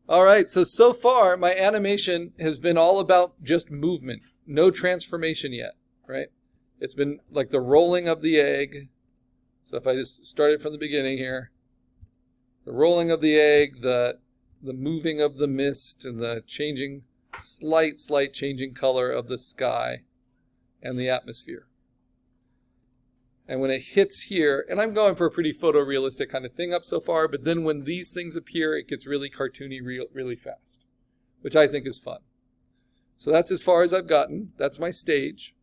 All right, so far my animation has been all about just movement, no transformation yet, right? It's been like the rolling of the egg. So if I just start it from the beginning here, the rolling of the egg, the moving of the mist, and the changing, slight changing color of the sky and the atmosphere. And when it hits here, and I'm going for a pretty photorealistic kind of thing up so far, but then when these things appear, it gets really cartoony really fast, which I think is fun. So that's as far as I've gotten. That's my stage.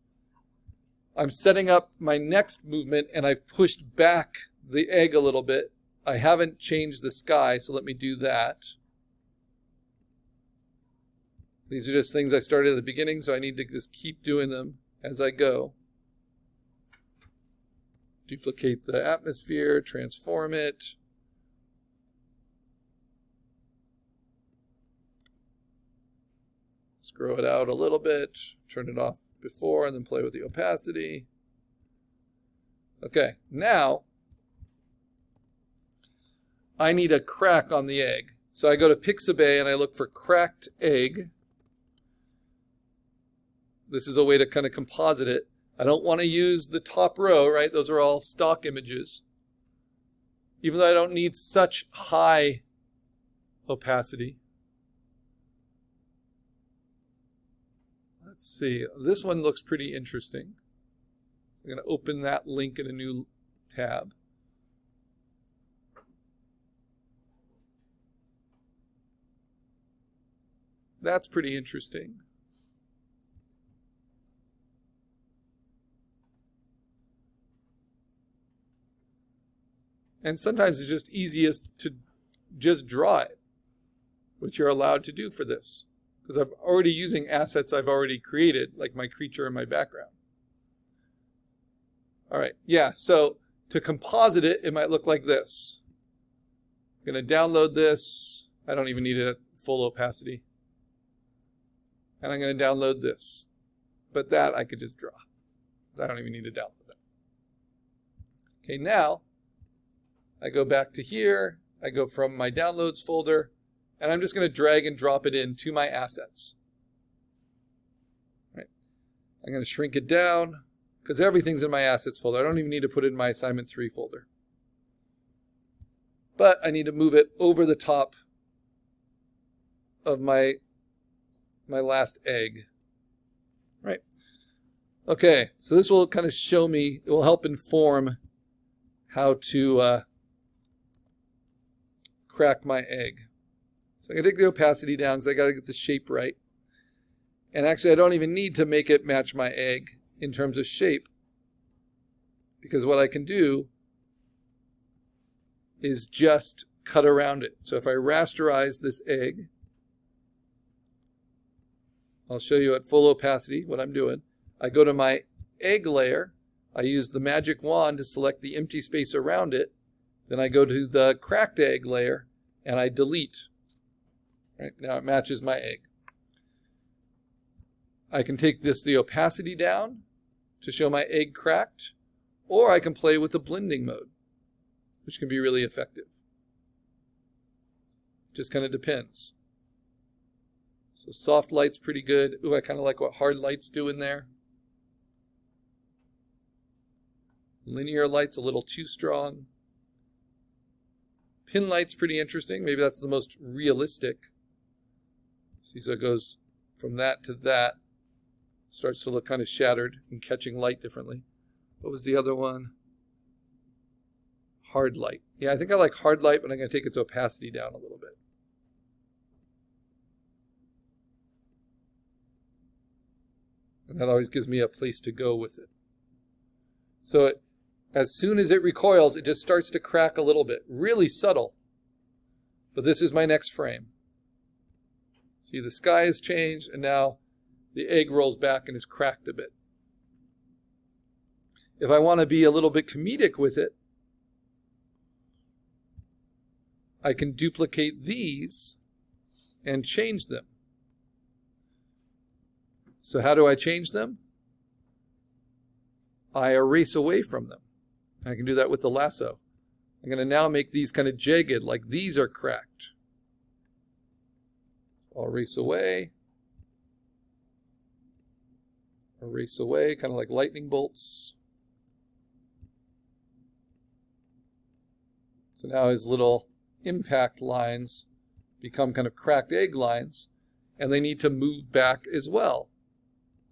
I'm setting up my next movement, and I've pushed back the egg a little bit. I haven't changed the sky, so let me do that. These are just things I started at the beginning, so I need to just keep doing them as I go. Duplicate the atmosphere, transform it. Let's grow it out a little bit, turn it off before, and then play with the opacity. Okay, now I need a crack on the egg. So I go to Pixabay and I look for cracked egg. This is a way to kind of composite it. I don't want to use the top row, right? Those are all stock images. Even though I don't need such high opacity. Let's see. This one looks pretty interesting. I'm going to open that link in a new tab. That's pretty interesting. And sometimes it's just easiest to just draw it, which you're allowed to do for this. Because I'm already using assets I've already created, like my creature and my background. All right, yeah, so to composite it, it might look like this. I'm going to download this. I don't even need it at full opacity. And I'm going to download this. But that I could just draw. I don't even need to download that. Okay, now I go back to here. I go from my downloads folder, and I'm just going to drag and drop it into my assets. Right. I'm going to shrink it down because everything's in my assets folder. I don't even need to put it in my assignment 3 folder. But I need to move it over the top of my last egg. Right. Okay, so this will kind of show me, it will help inform how to crack my egg. So I'm going to take the opacity down because I got to get the shape right. And actually I don't even need to make it match my egg in terms of shape, because what I can do is just cut around it. So if I rasterize this egg, I'll show you at full opacity what I'm doing. I go to my egg layer. I use the magic wand to select the empty space around it. Then I go to the cracked egg layer and I delete. Right, now it matches my egg. I can take the opacity down to show my egg cracked, or I can play with the blending mode, which can be really effective. Just kind of depends. So soft light's pretty good. Ooh, I kind of like what hard light's doing there. Linear light's a little too strong. Pin light's pretty interesting. Maybe that's the most realistic. See, so it goes from that to that. Starts to look kind of shattered and catching light differently. What was the other one? Hard light. Yeah, I think I like hard light, but I'm going to take its opacity down a little bit. And that always gives me a place to go with it. So as soon as it recoils, it just starts to crack a little bit. Really subtle. But this is my next frame. See, the sky has changed, and now the egg rolls back and is cracked a bit. If I want to be a little bit comedic with it, I can duplicate these and change them. So how do I change them? I erase away from them. I can do that with the lasso. I'm going to now make these kind of jagged, like these are cracked. I'll erase away, kind of like lightning bolts. So now his little impact lines become kind of cracked egg lines, and they need to move back as well.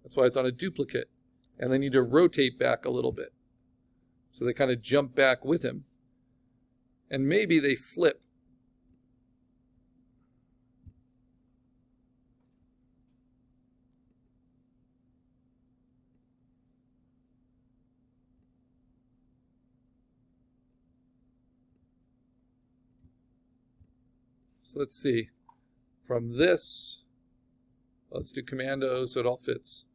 That's why it's on a duplicate. And they need to rotate back a little bit. So they kind of jump back with him. And maybe they flip. So let's see. From this, let's do Command O so it all fits.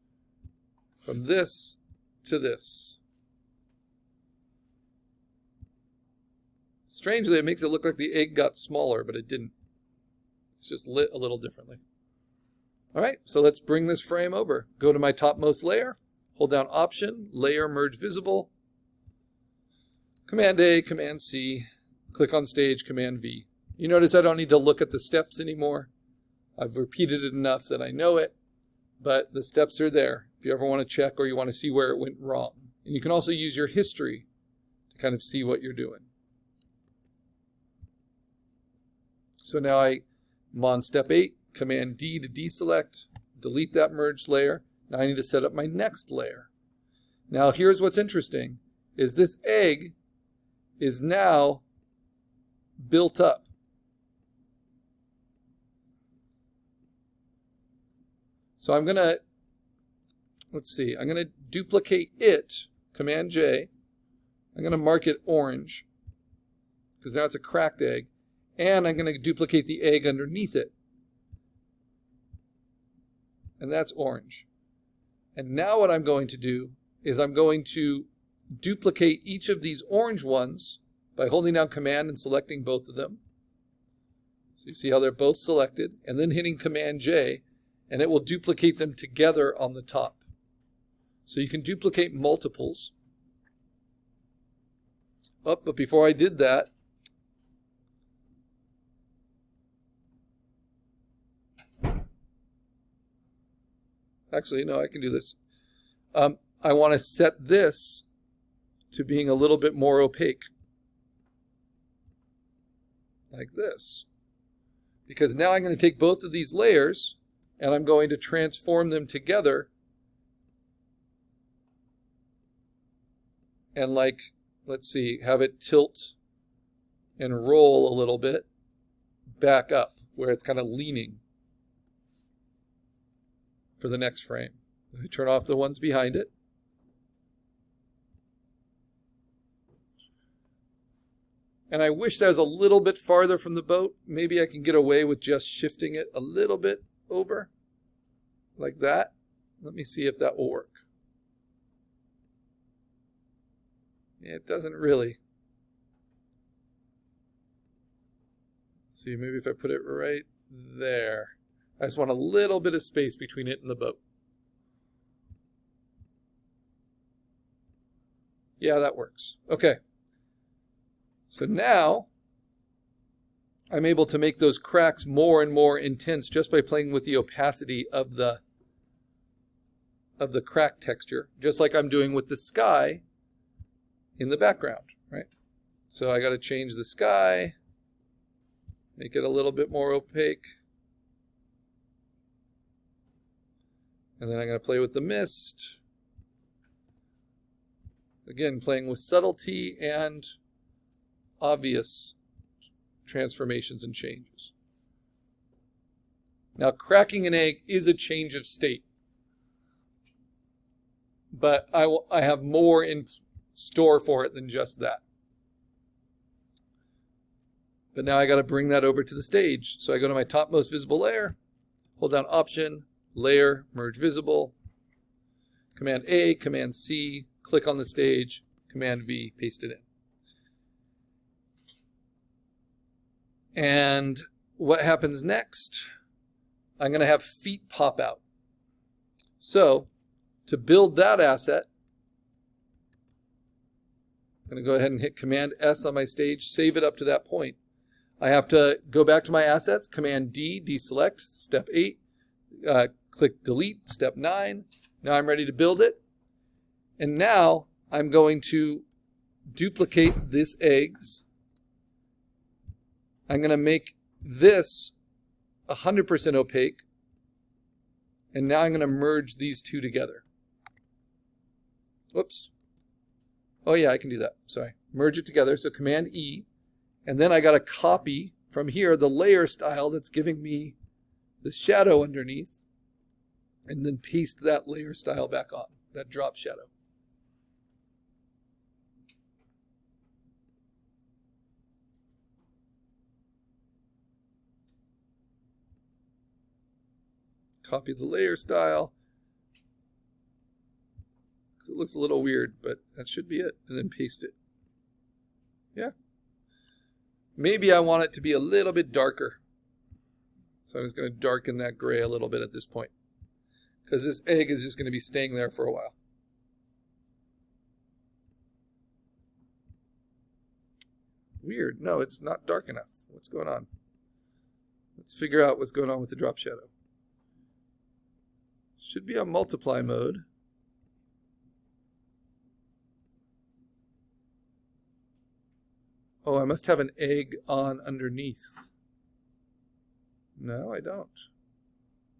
From this to this. Strangely, it makes it look like the egg got smaller, but it didn't. It's just lit a little differently. All right, so let's bring this frame over. Go to my topmost layer, hold down Option, Layer Merge Visible, Command A, Command C, click on Stage, Command V. You notice I don't need to look at the steps anymore. I've repeated it enough that I know it, but the steps are there if you ever want to check or you want to see where it went wrong. And you can also use your history to kind of see what you're doing. So now I'm on step 8, Command D to deselect, delete that merged layer. Now I need to set up my next layer. Now here's what's interesting, is this egg is now built up. So I'm going to, let's see, I'm going to duplicate it, Command J. I'm going to mark it orange, because now it's a cracked egg. And I'm going to duplicate the egg underneath it. And that's orange. And now what I'm going to do is I'm going to duplicate each of these orange ones by holding down Command and selecting both of them. So you see how they're both selected, and then hitting Command J, and it will duplicate them together on the top. So you can duplicate multiples. Oh, but before I did that, actually, no, I can do this. I want to set this to being a little bit more opaque. Like this. Because now I'm going to take both of these layers and I'm going to transform them together. And like, let's see, have it tilt and roll a little bit back up where it's kind of leaning for the next frame. I turn off the ones behind it. And I wish that was a little bit farther from the boat. Maybe I can get away with just shifting it a little bit over, like that. Let me see if that will work. Yeah, it doesn't really. Let's see, maybe if I put it right there. I just want a little bit of space between it and the boat. Yeah, that works. Okay. So now I'm able to make those cracks more and more intense just by playing with the opacity of the crack texture, just like I'm doing with the sky in the background, right? So I got to change the sky, make it a little bit more opaque. And then I'm going to play with the mist. Again, playing with subtlety and obvious transformations and changes. Now, cracking an egg is a change of state. But I have more in store for it than just that. But now I got to bring that over to the stage. So I go to my topmost visible layer, hold down Option, Layer, Merge Visible, Command A, Command C, click on the stage, Command V, paste it in. And what happens next? I'm going to have feet pop out. So to build that asset, I'm going to go ahead and hit Command S on my stage, save it up to that point. I have to go back to my assets, Command D, deselect, step 8, click delete, step 9. Now I'm ready to build it. And now I'm going to duplicate this eggs. I'm going to make this 100% opaque. And now I'm going to merge these two together. Whoops. Oh yeah, I can do that. Sorry. Merge it together. So Command E. And then I got to copy from here the layer style that's giving me the shadow underneath. And then paste that layer style back on, that drop shadow. Copy the layer style. It looks a little weird, but that should be it. And then paste it. Yeah. Maybe I want it to be a little bit darker. So I'm just going to darken that gray a little bit at this point. Because this egg is just going to be staying there for a while. Weird. No, it's not dark enough. What's going on? Let's figure out what's going on with the drop shadow. Should be on multiply mode. Oh, I must have an egg on underneath. No, I don't.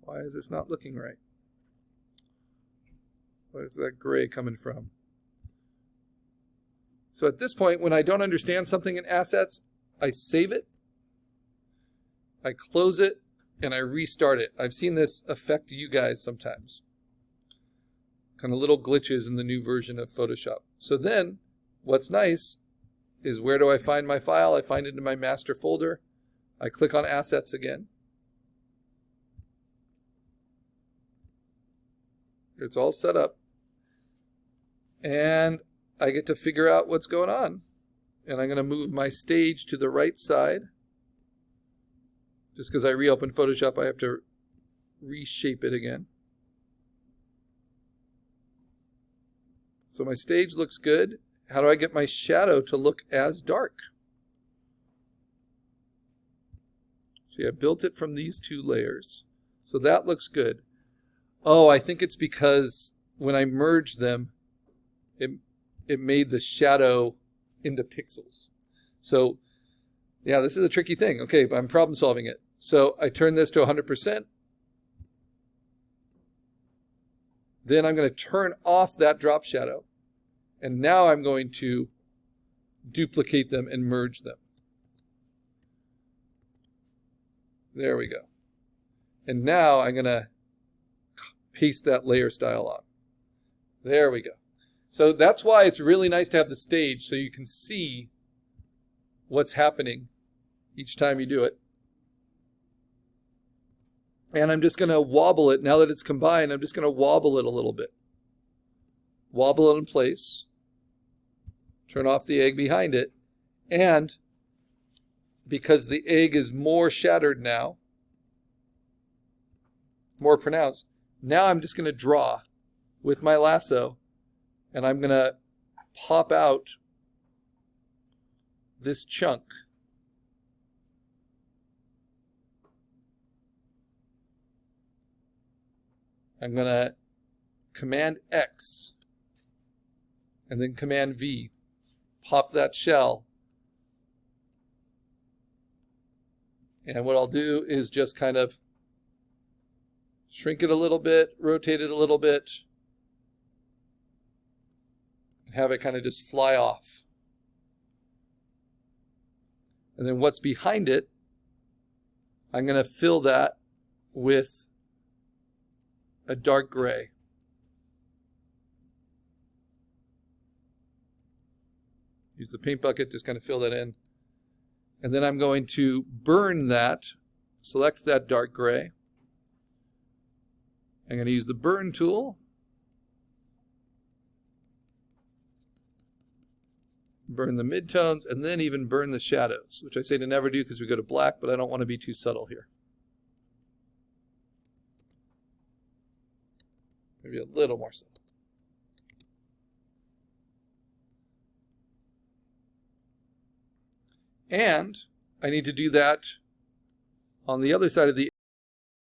Why is this not looking right? Where's that gray coming from? So at this point, when I don't understand something in assets, I save it, I close it, and I restart it. I've seen this affect you guys sometimes. Kind of little glitches in the new version of Photoshop. So then, what's nice is where do I find my file? I find it in my master folder. I click on Assets again. It's all set up. And I get to figure out what's going on. And I'm going to move my stage to the right side. Just because I reopened Photoshop, I have to reshape it again. So my stage looks good. How do I get my shadow to look as dark? See, I built it from these two layers. So that looks good. Oh, I think it's because when I merged them, it made the shadow into pixels. So, yeah, this is a tricky thing. Okay, but I'm problem solving it. So I turn this to 100%. Then I'm going to turn off that drop shadow. And now I'm going to duplicate them and merge them. There we go. And now I'm going to paste that layer style on. There we go. So that's why it's really nice to have the stage so you can see what's happening each time you do it. And I'm just going to wobble it. Now that it's combined, I'm just going to wobble it a little bit. Wobble it in place. Turn off the egg behind it. And because the egg is more shattered now, more pronounced, now I'm just going to draw with my lasso. And I'm going to pop out this chunk. I'm going to Command X and then Command V. Pop that shell. And what I'll do is just kind of shrink it a little bit, rotate it a little bit, and have it kind of just fly off. And then what's behind it, I'm going to fill that with a dark gray. Use the paint bucket, just kind of fill that in. And then I'm going to burn that, select that dark gray. I'm going to use the burn tool. Burn the midtones, and then even burn the shadows, which I say to never do because we go to black, but I don't want to be too subtle here. Maybe a little more subtle. And I need to do that on the other side of the